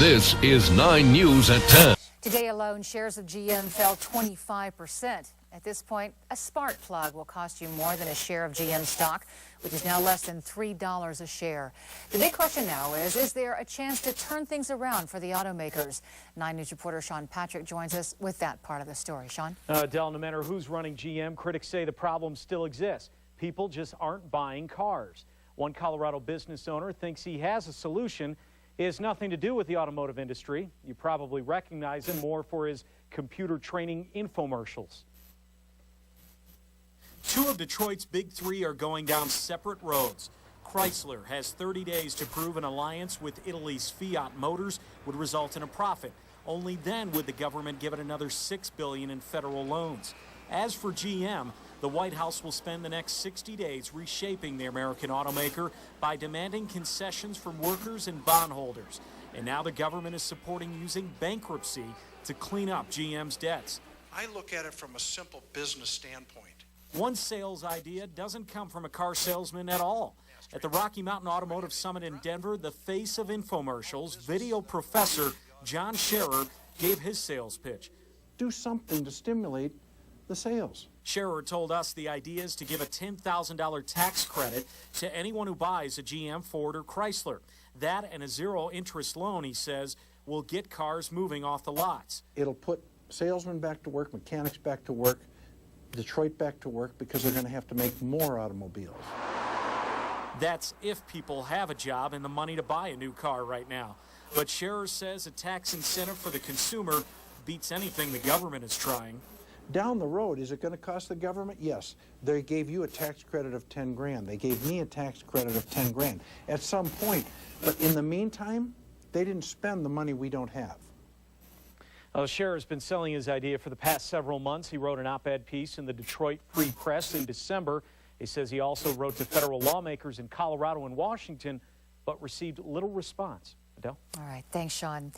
This is 9 News at 10. Today alone, shares of GM fell 25%. At this point, a spark plug will cost you more than a share of GM stock, which is now less than $3 a share. The big question now is there a chance to turn things around for the automakers? 9 News reporter Sean Patrick joins us with that part of the story. Sean? Del, no matter who's running GM, critics say the problem still exists. People just aren't buying cars. One Colorado business owner thinks he has a solution. It has nothing to do with the automotive industry. You probably recognize him more for his computer training infomercials. Two of Detroit's big three are going down separate roads. Chrysler has 30 days to prove an alliance with Italy's Fiat Motors would result in a profit. Only then would the government give it another $6 billion in federal loans. As for GM, the White House will spend the next 60 days reshaping the American automaker by demanding concessions from workers and bondholders. And now the government is supporting using bankruptcy to clean up GM's debts. I look at it from a simple business standpoint. One sales idea doesn't come from a car salesman at all. At the Rocky Mountain Automotive Summit in Denver, the face of infomercials, video professor John Scherer, gave his sales pitch. Do something to stimulate the sales. Scherer told us the idea is to give a $10,000 tax credit to anyone who buys a GM, Ford, or Chrysler. That and a zero-interest loan, he says, will get cars moving off the lots. It'll put salesmen back to work, mechanics back to work, Detroit back to work, because they're going to have to make more automobiles. That's if people have a job and the money to buy a new car right now. But Scherer says a tax incentive for the consumer beats anything the government is trying. Down the road, is it going to cost the government? Yes. They gave you a tax credit of 10 grand. They gave me a tax credit of 10 grand at some point. But in the meantime, they didn't spend the money we don't have. Scherer has been selling his idea for the past several months. He wrote an op-ed piece in the Detroit Free Press in December. He says he also wrote to federal lawmakers in Colorado and Washington, but received little response. Adele? All right. Thanks, Sean.